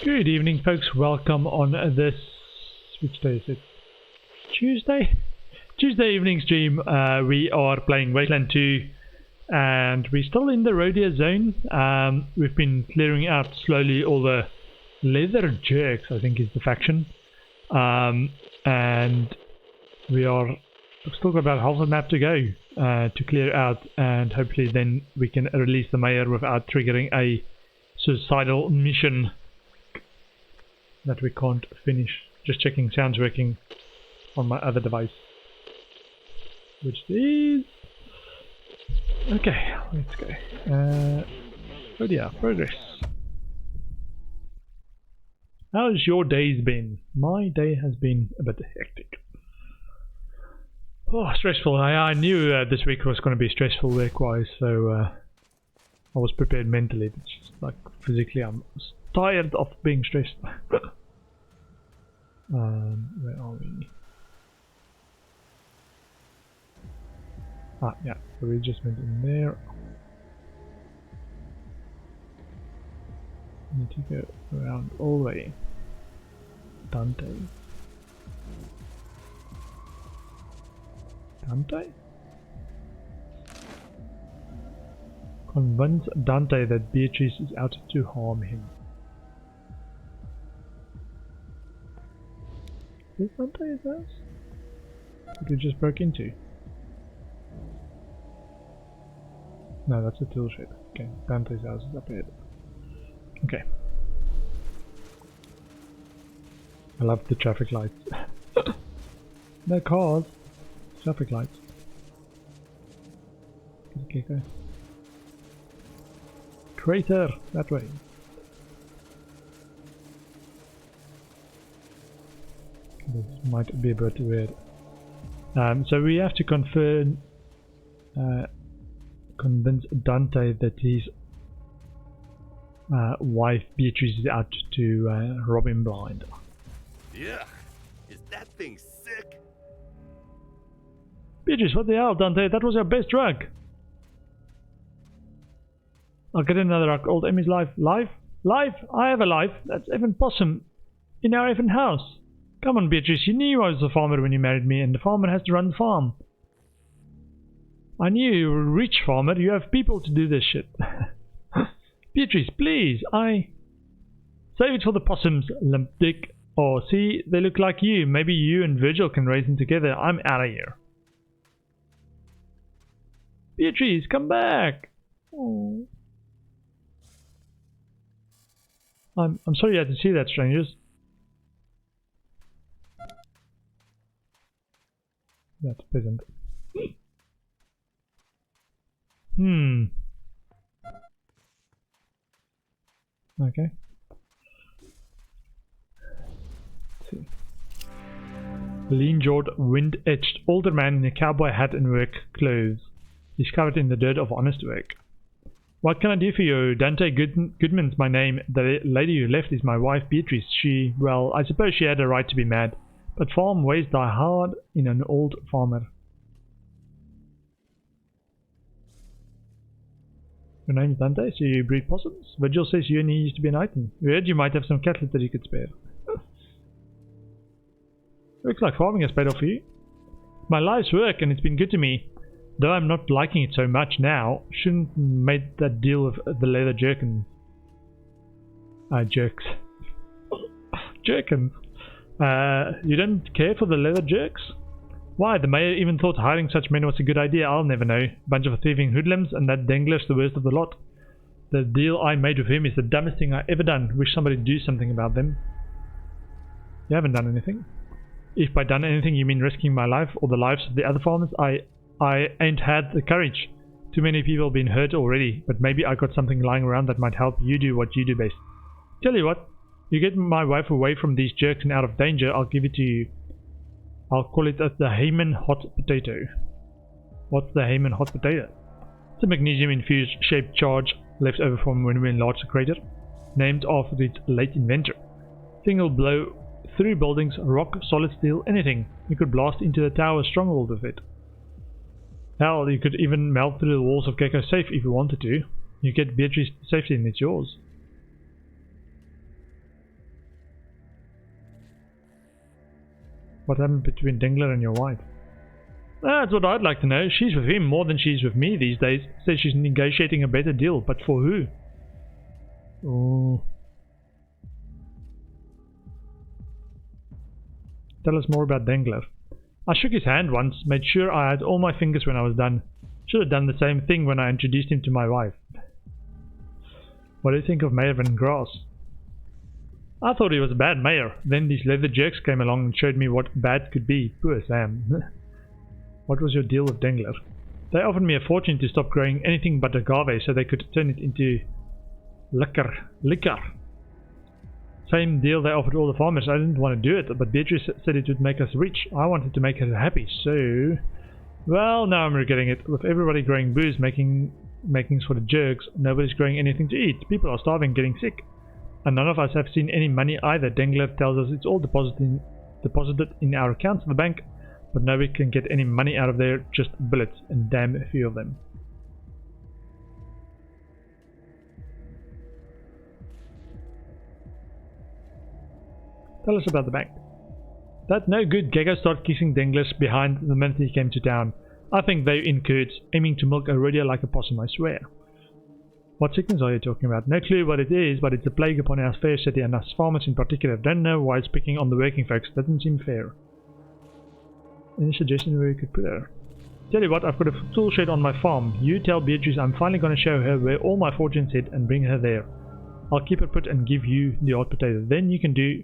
Good evening, folks. Welcome on this, which day is it? Tuesday? Tuesday evening stream. We are playing Wasteland 2 and we're still in the Rodia zone. We've been clearing out slowly all the leather jerks, I think is the faction. And we've still got about half a map to go to clear out, and hopefully then we can release the mayor without triggering a suicidal mission that we can't finish. Just checking sounds working on my other device, which is okay. Let's go. Rodia, progress. How's your days been? My day has been a bit hectic. Oh, stressful. I knew this week was going to be stressful work-wise, so I was prepared mentally, but just like physically I'm tired of being stressed. Where are we? Ah, yeah, so we just went in there. Need to go around all the way. Dante? Convince Dante that Beatrice is out to harm him. Is Dante's house? That we just broke into? No, that's a tool shed. Okay, Dante's house is up here. Okay. I love the traffic lights. No cars. Traffic lights. Okay, go. Crater! That way. This might be a bit weird. So we have to convince Dante that his wife Beatrice is out to rob him blind. Yeah, is that thing sick? Beatrice, what the hell, Dante? That was our best drug. I'll get another rock. Old Emmy's life. Life? Life? I have a life. That's Evan Possum in our Evan house. Come on, Beatrice. You knew I was a farmer when you married me, and the farmer has to run the farm. I knew you were a rich farmer. You have people to do this shit. Beatrice, please. Save it for the possums, limp dick. Oh, see, they look like you. Maybe you and Virgil can raise them together. I'm out of here. Beatrice, come back. Oh. I'm sorry you had to see that, strangers. That's pleasant. Okay. Let's see. Lean-jawed, wind-etched older man in a cowboy hat and work clothes. He's covered in the dirt of honest work. What can I do for you? Dante Goodman's my name. The lady who left is my wife Beatrice. Well, I suppose she had a right to be mad. But farm ways die hard in an old farmer. Your name's Dante, so you breed possums? Virgil says you and he used to be an item. We heard you might have some cattle that you could spare. Looks like farming has paid off for you. My life's work and it's been good to me. Though I'm not liking it so much now, shouldn't have made that deal with the leather jerkins. Jerks. Jerkins. You don't care for the leather jerks? Why, the mayor even thought hiring such men was a good idea. I'll never know. Bunch of thieving hoodlums, and that dangler's the worst of the lot. The deal I made with him is the dumbest thing I ever done. Wish somebody'd do something about them. You haven't done anything. If by done anything you mean risking my life or the lives of the other farmers, I ain't had the courage. Too many people been hurt already, but maybe I got something lying around that might help you do what you do best. Tell you what, you get my wife away from these jerks and out of danger, I'll give it to you. I'll call it the Hayman Hot Potato. What's the Hayman Hot Potato? It's a magnesium-infused shaped charge left over from when we enlarged the crater, named after its late inventor. Single blow through buildings, rock, solid steel, anything. You could blast into the tower stronghold with it. Hell, you could even melt through the walls of Gecko's safe if you wanted to. You get Beatrice to safety and it's yours. What happened between Dengler and your wife? That's what I'd like to know. She's with him more than she's with me these days. Says she's negotiating a better deal, but for who? Oh. Tell us more about Dengler. I shook his hand once, made sure I had all my fingers when I was done. Should have done the same thing when I introduced him to my wife. What do you think of Mayor Van Grass? I thought he was a bad mayor. Then these leather jerks came along and showed me what bad could be. Poor Sam. What was your deal with Dengler? They offered me a fortune to stop growing anything but agave so they could turn it into liquor. Same deal they offered all the farmers. I didn't want to do it, but Beatrice said it would make us rich. I wanted to make her happy, so... Well, now I'm regretting it. With everybody growing booze, makings for the jerks, nobody's growing anything to eat. People are starving, getting sick. And none of us have seen any money either. Dengler tells us it's all deposited in our accounts at the bank, but nobody can get any money out of there, just bullets, and damn a few of them. Tell us about the bank. That no good Gecko started kissing Dengler behind the minute he came to town. I think they're in cahoots, aiming to milk a Rodia like a possum, I swear. What sickness are you talking about? No clue what it is, but it's a plague upon our fair city and us farmers in particular. Don't know why it's picking on the working folks. Doesn't seem fair. Any suggestion where you could put her? Tell you what, I've got a tool shed on my farm. You tell Beatrice I'm finally going to show her where all my fortunes hid and bring her there. I'll keep her put and give you the odd potato. Then you can do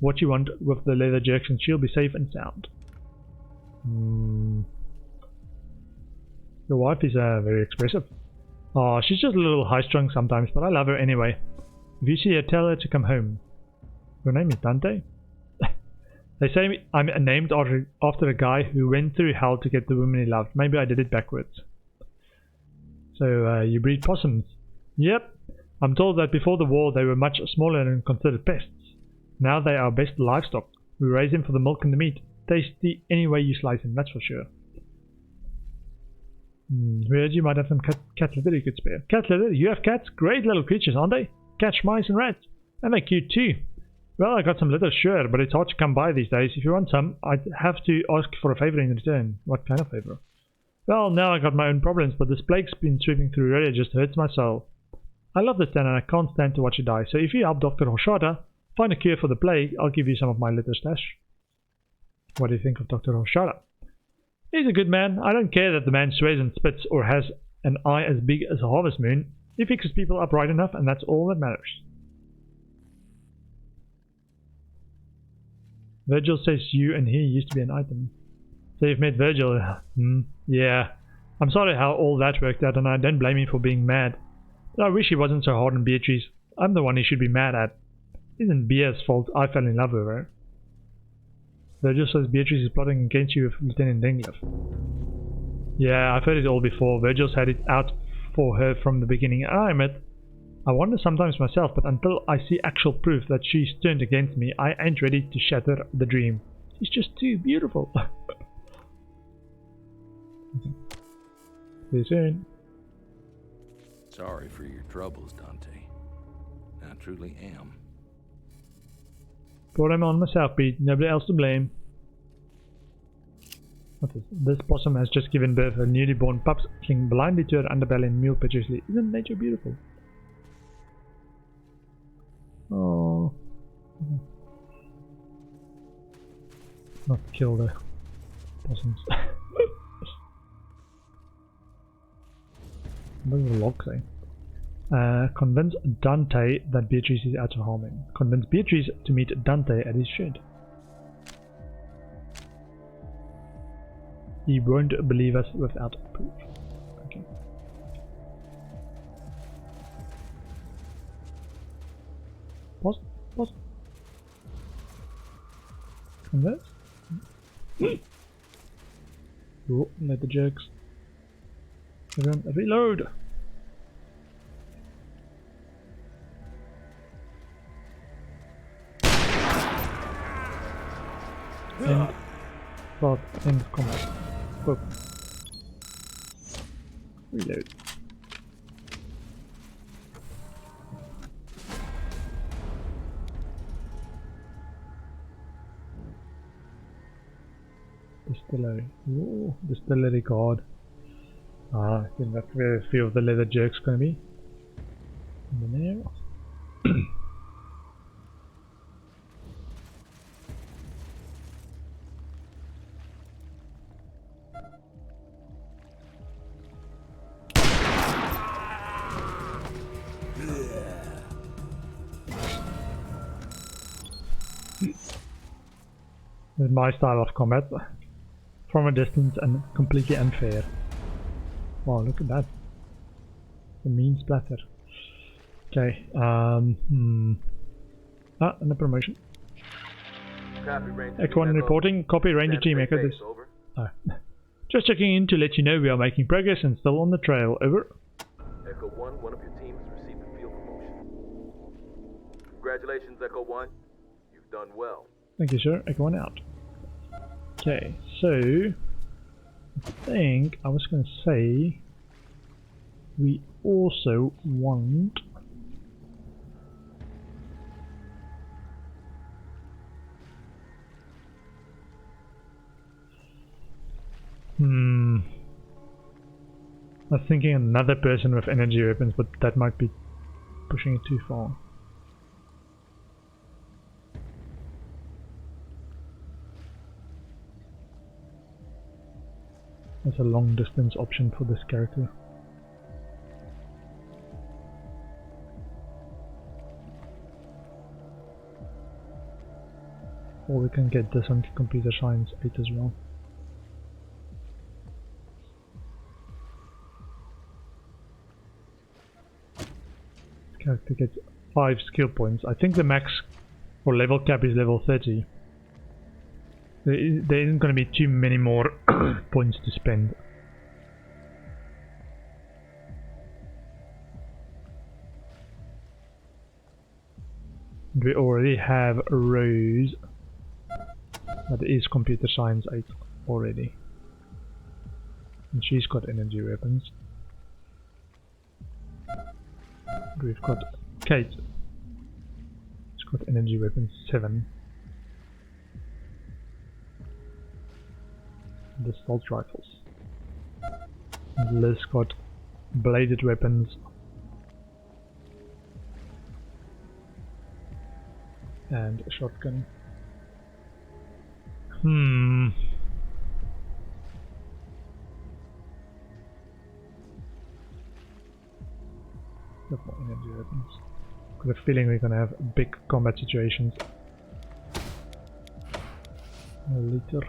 what you want with the leather jerks and she'll be safe and sound. Your wife is very expressive. Oh, she's just a little high-strung sometimes, but I love her anyway. If you see her, tell her to come home. Your name is Dante? They say I'm named after a guy who went through hell to get the woman he loved. Maybe I did it backwards. So, you breed possums? Yep. I'm told that before the war they were much smaller and considered pests. Now they are our best livestock. We raise them for the milk and the meat. Tasty any way you slice them, that's for sure. We heard you might have some cat litter you could spare. Cat litter? You have cats? Great little creatures, aren't they? Cats, mice and rats. And they're cute too. Well, I got some litter, sure, but it's hard to come by these days. If you want some, I'd have to ask for a favor in return. What kind of favor? Well, now I got my own problems, but this plague's been sweeping through Rodia just hurts my soul. I love this town and I can't stand to watch it die, so if you help Dr. Hoshada find a cure for the plague, I'll give you some of my litter stash. What do you think of Dr. Hoshada? He's a good man. I don't care that the man swears and spits or has an eye as big as a harvest moon. He fixes people up right enough and that's all that matters. Virgil says you and he used to be an item. So you've met Virgil? Yeah. I'm sorry how all that worked out and I don't blame him for being mad. But I wish he wasn't so hard on Beatrice. I'm the one he should be mad at. It isn't Bea's fault I fell in love with her. Virgil says Beatrice is plotting against you with Lieutenant Dengler. Yeah, I've heard it all before. Virgil's had it out for her from the beginning. I admit, I wonder sometimes myself, but until I see actual proof that she's turned against me, I ain't ready to shatter the dream. She's just too beautiful. See you soon. Sorry for your troubles, Dante. I truly am. Brought him on myself, Pete. Nobody else to blame. What is this? Possum has just given birth. Her newly born pups cling blindly to her underbelly and mew piteously. Isn't nature beautiful? Oh. Not kill the possums. What does the log say? Convince Dante that Beatrice is out to harm him. Convince Beatrice to meet Dante at his shed. He won't believe us without proof. Okay. Pause. Pause. Convince. Oh, let the jerks. Everyone, reload. End. Start. End of combat. Whoop. Reload. Distillery. Ooh, distillery guard. I think that's where a few of the leather jerks gonna be. And then there. With my style of combat, from a distance and completely unfair. Wow, look at that. The mean splatter. Okay, and a promotion. Copy, Ranger. Echo 1 reporting. Copy, Ranger Team Echo this. Over. Just checking in to let you know we are making progress and still on the trail. Over. Echo 1 of your team has received a field promotion. Congratulations, Echo 1. You've done well. Thank you, sir. Echo 1 out. Okay, so I think I was going to say we also want I was thinking another person with energy weapons, but that might be pushing it too far. That's a long distance option for this character. Or we can get this on computer science 8 as well. This character gets 5 skill points. I think the max for level cap is level 30. There isn't going to be too many more points to spend. We already have Rose. That is computer science 8 already. And she's got energy weapons. We've got Kate. She's got energy weapons 7. The assault rifles. And Liz got bladed weapons and a shotgun. Got more energy weapons. Got a feeling we're gonna have big combat situations. Later.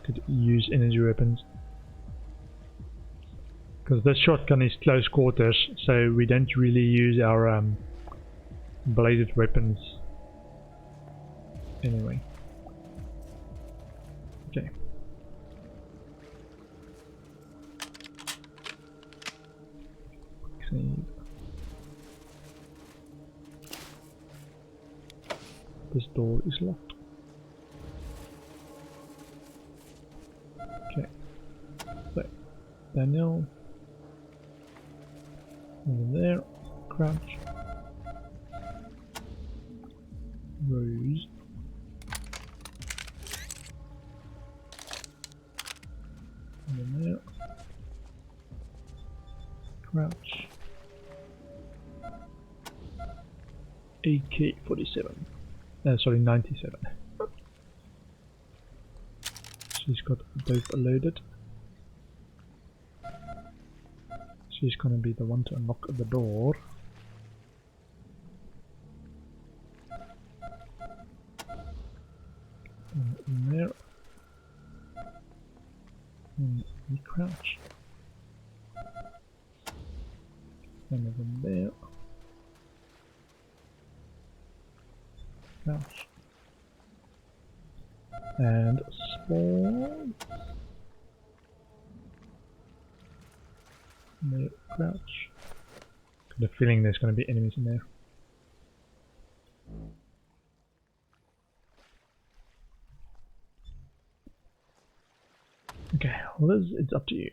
Could use energy weapons. Because this shotgun is close quarters, so we don't really use our bladed weapons anyway. Okay. Save. This door is locked. Okay. So, Daniel. Over there. Crouch. Rose. Over there. Crouch. AK-47. Sorry, 97. She's got both loaded. She's gonna be the one to unlock the door. And in there. And we crouch. One of them there. Crouch. And spawn. No, crouch. Got a feeling there's going to be enemies in there. Okay, Liz, it's up to you.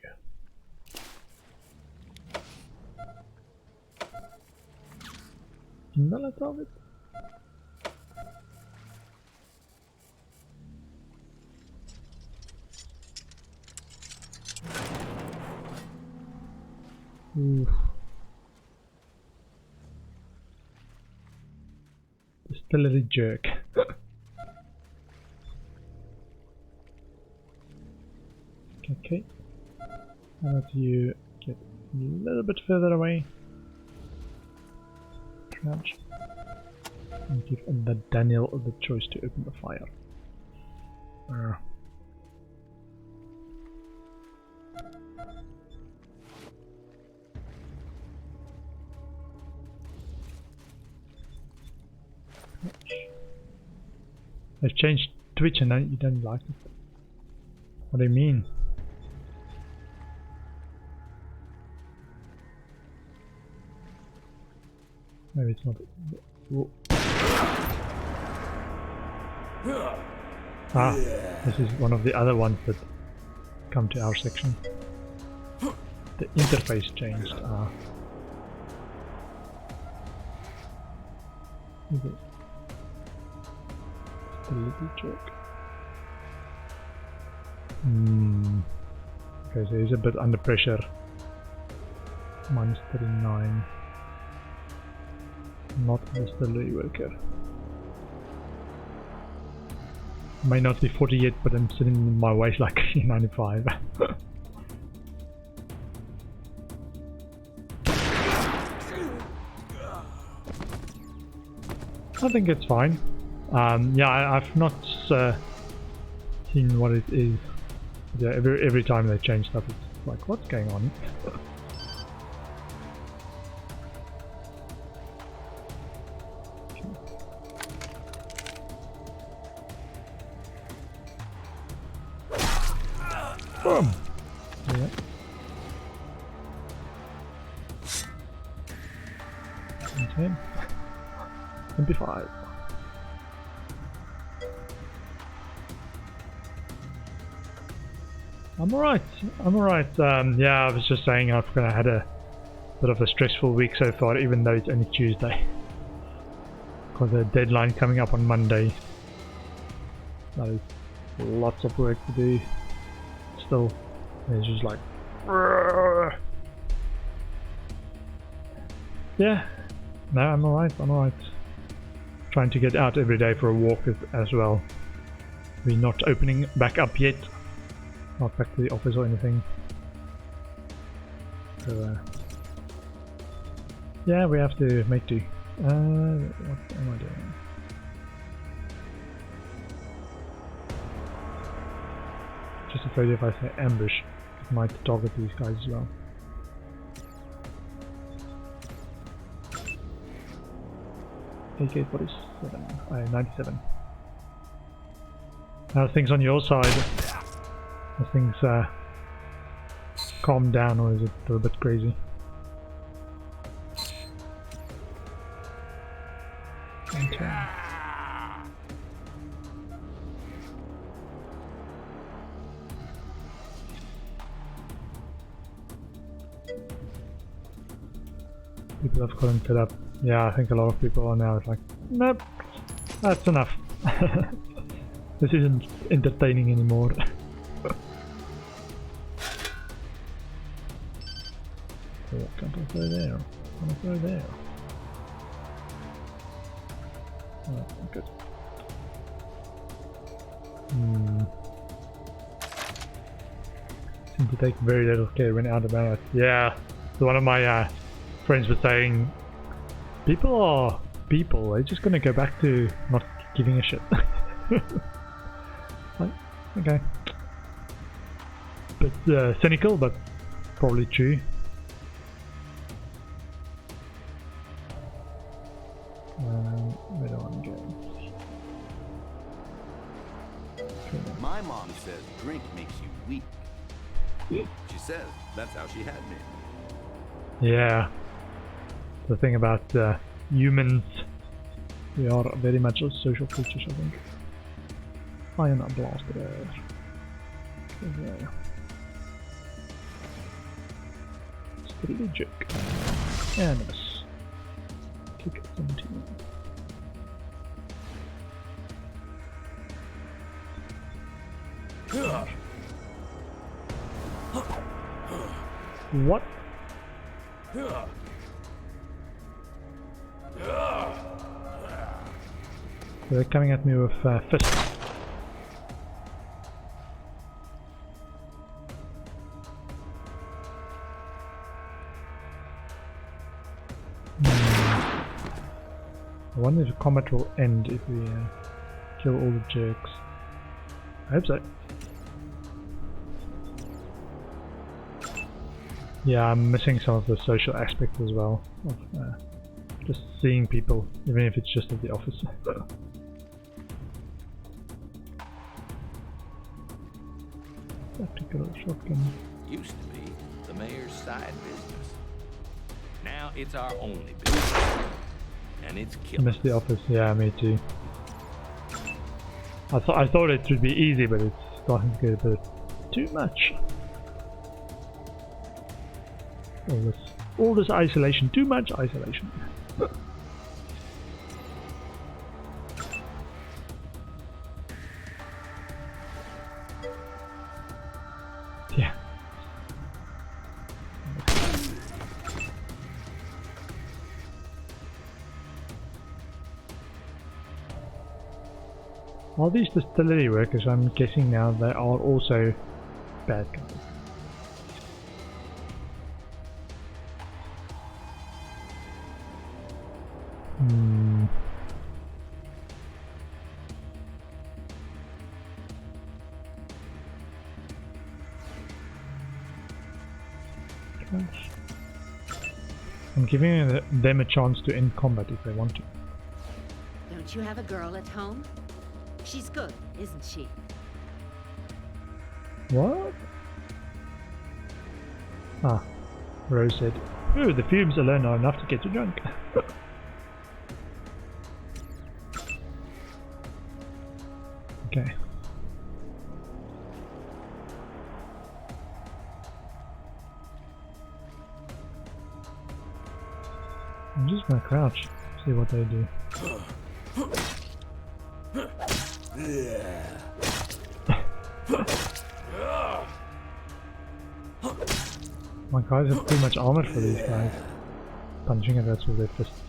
Another target? Oof. Distillery jerk. Okay. How about you get a little bit further away? Crouch. And give the Daniel the choice to open the fire. They've changed Twitch and you don't like it. What do you mean? Maybe it's not. Whoa. Ah, this is one of the other ones that come to our section. The interface changed. Ah. Okay. Just a little jerk. Okay, so he's a bit under pressure. Minus 39. Not a distillery worker. May not be 40 yet, but I'm sitting in my waist like 95. I think it's fine. Yeah, I've not seen what it is. Yeah, every time they change stuff, it's like, what's going on? Boom! Yeah. Okay. 25. I'm alright. Yeah, I was just saying I've kind of had a bit of a stressful week so far, even though it's only Tuesday. Got a deadline coming up on Monday. That is lots of work to do. Still, it's just like, yeah. No, I'm alright. Trying to get out every day for a walk as well. We're not opening back up yet. Not back to the office or anything. So, yeah, we have to make do. What am I doing? Just afraid if I say ambush, it might target these guys as well. AK-47, 97. How's things on your side? Have things calmed down, or is it a little bit crazy? Okay. People have gotten fed up. Yeah, I think a lot of people are now like, nope, that's enough. This isn't entertaining anymore. Can't I go there? Can I go there? Oh, good. Seem to take very little care when out about it. Yeah, so one of my friends was saying, people are people, they're just gonna go back to not giving a shit. Like, okay. Bit cynical, but probably true. Where do I want to go? My mom says drink makes you weak. She says that's how she had me. Yeah. The thing about humans, we are very much social creatures, I think. Iron blaster. Okay. Strategic. Animus. Kick 17. What? They're coming at me with fists. I wonder if combat will end if we kill all the jerks. I hope so. Yeah, I'm missing some of the social aspect as well. Of, just seeing people, even if it's just at the office. Tactical shotgun. Used to be the mayor's side business. Now it's our only business. And it's I killing miss the office, yeah, me too. I thought it would be easy, but it's starting to get a bit too much. All this isolation, too much isolation. Yeah. All these distillery workers, I'm guessing now, they are also bad guys. I'm giving them a chance to end combat if they want to. Don't you have a girl at home? She's good, isn't she? What? Ah, Rose said, "Ooh, the fumes alone are enough to get you drunk." Okay. I'm just gonna crouch, see what they do. My guys have too much armor for these guys. Punching at us with their fists.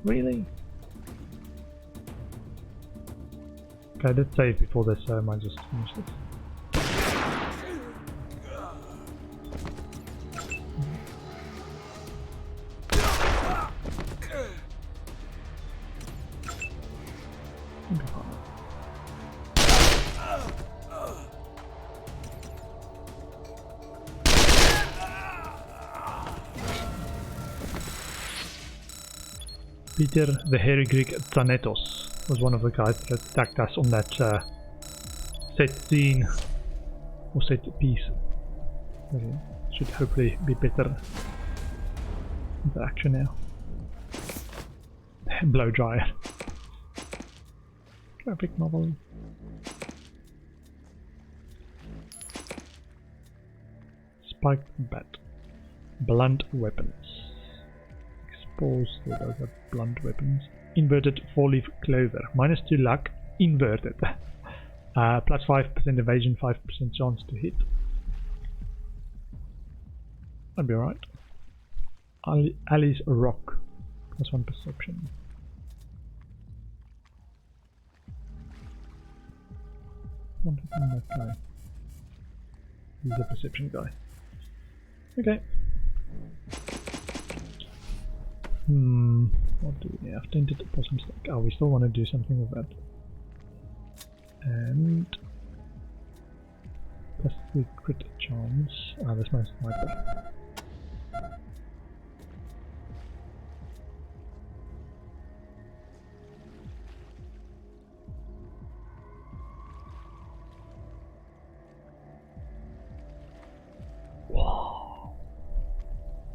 Really? Okay, let's save before this, I might just finish this. Peter the Hairy Greek Thanetos was one of the guys that attacked us on that set scene or set piece. Okay. Should hopefully be better interaction now. Blow dryer. Graphic novel. Spiked bat. Blunt weapons. Exposed, so those are blunt weapons. Inverted 4-leaf clover. -2 luck. Inverted. Plus 5% evasion, 5% chance to hit. That'd be alright. Ali's rock. Plus 1 perception. What happened to that guy? He's a perception guy. Okay. What do we have? Tainted possum stack. Oh, we still want to do something with that. And plus the crit chance. Ah, that's my sniper.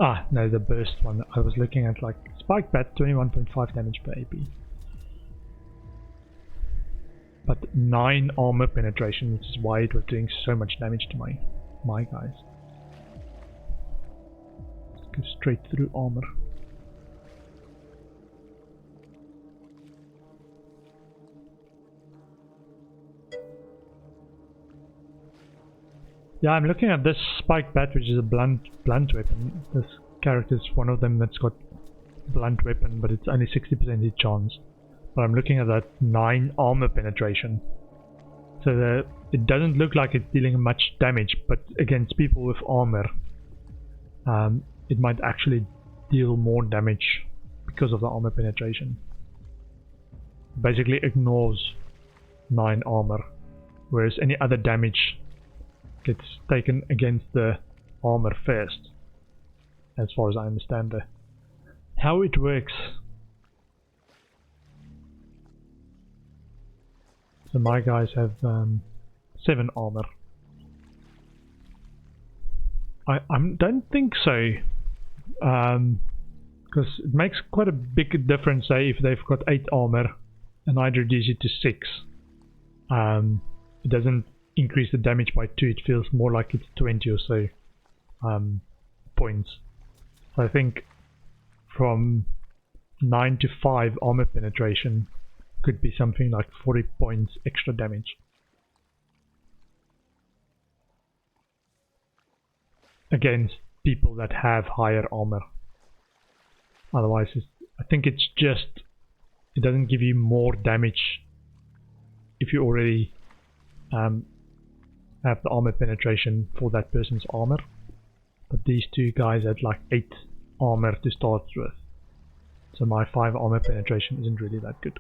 Ah, no, the burst one. I was looking at like spike bat, 21.5 damage per AP. But 9 armor penetration, which is why it was doing so much damage to my guys. Let's go straight through armor. Yeah, I'm looking at this spike bat, which is a blunt weapon. This character is one of them that's got blunt weapon, but it's only 60% hit chance. But I'm looking at that 9 armor penetration. So it doesn't look like it's dealing much damage, but against people with armor, it might actually deal more damage because of the armor penetration. Basically ignores 9 armor, whereas any other damage gets taken against the armor first, as far as I understand it. How it works. So my guys have 7 armor. I don't think so, because it makes quite a big difference, say, if they've got 8 armor and I reduce it to 6. It doesn't increase the damage by 2, it feels more like it's 20 or so points. So I think from 9 to 5 armor penetration could be something like 40 points extra damage. Against people that have higher armor. Otherwise, I think it's just, it doesn't give you more damage if you already have the armor penetration for that person's armor. But these two guys had like 8 armor to start with. So my 5 armor penetration isn't really that good.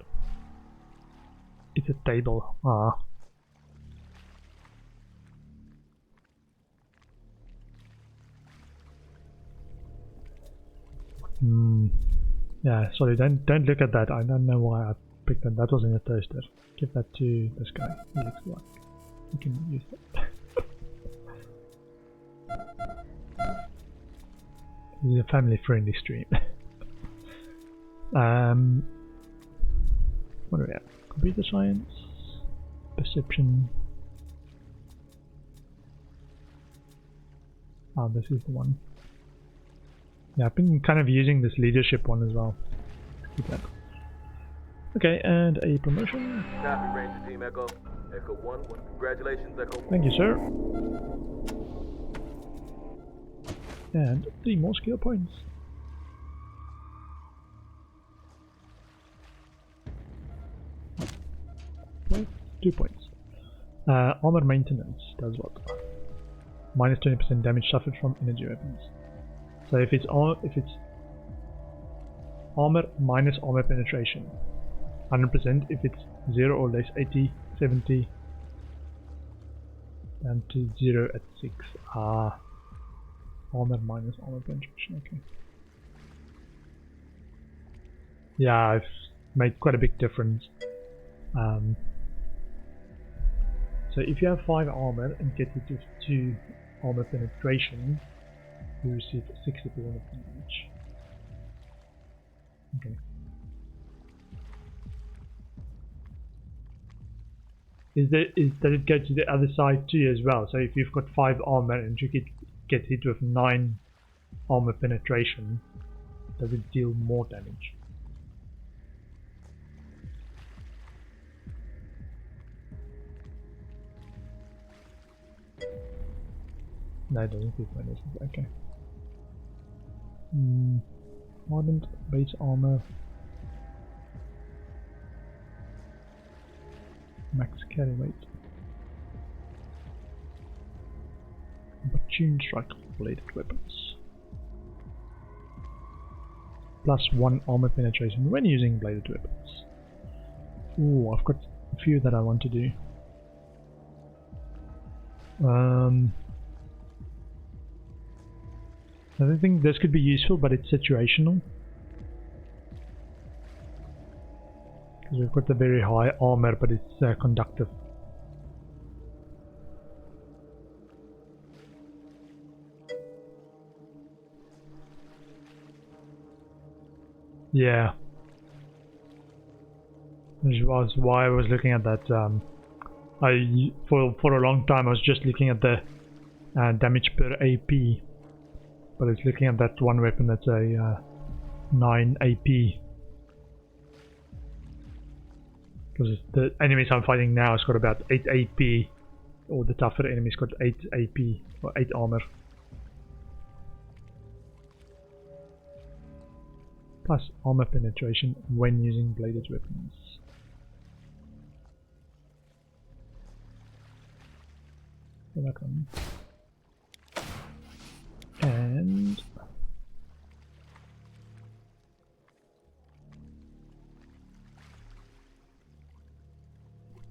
It's a table. Yeah, sorry, don't look at that. I don't know why I picked that. That was in a toaster. Give that to this guy. He looks like you can use that. This is a family-friendly stream. What do we have? Computer science, perception. This is the one. Yeah, I've been kind of using this leadership one as well. Keep that. Okay, and a promotion. Copy, Ranger Team Echo. Echo 1. Congratulations, Echo 1. Thank you, sir. And 3 more skill points. Okay, 2 points. Armor maintenance does what? Minus 20% damage suffered from energy weapons. So if it's armor minus armor penetration, 100%. If it's 0 or less, 80, 70, and to 0 at 6. Armor minus armor penetration. Okay. Yeah, I've made quite a big difference. So if you have 5 armor and get it to 2 armor penetration, you receive 60% of damage. Okay. Does it go to the other side too as well? So if you've got 5 armor and you get hit with 9 armor penetration, does it deal more damage? No, it doesn't do bonuses. Okay. Hardened base armor. Max carry weight. Opportune strike bladed weapons. Plus 1 armor penetration when using bladed weapons. Ooh, I've got a few that I want to do. I don't think this could be useful, but it's situational. Because we've got the very high armor, but it's conductive. Yeah. Which was why I was looking at that. For a long time I was just looking at the damage per AP. But it's looking at that one weapon that's a 9 AP. Because the enemies I'm fighting now has got about 8 AP or the tougher enemy's got 8 AP or 8 armor. Plus armor penetration when using bladed weapons. So that one. And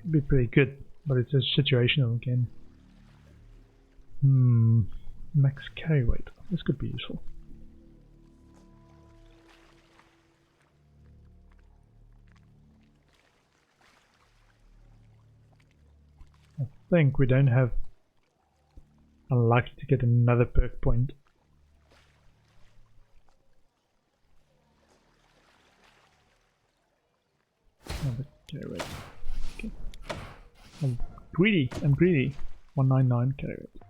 could be pretty good, but it's a situational again. Max carry weight. This could be useful. I think we don't have unlikely to get another perk point. Another carry weight. Okay. I'm greedy. 199 carry weight.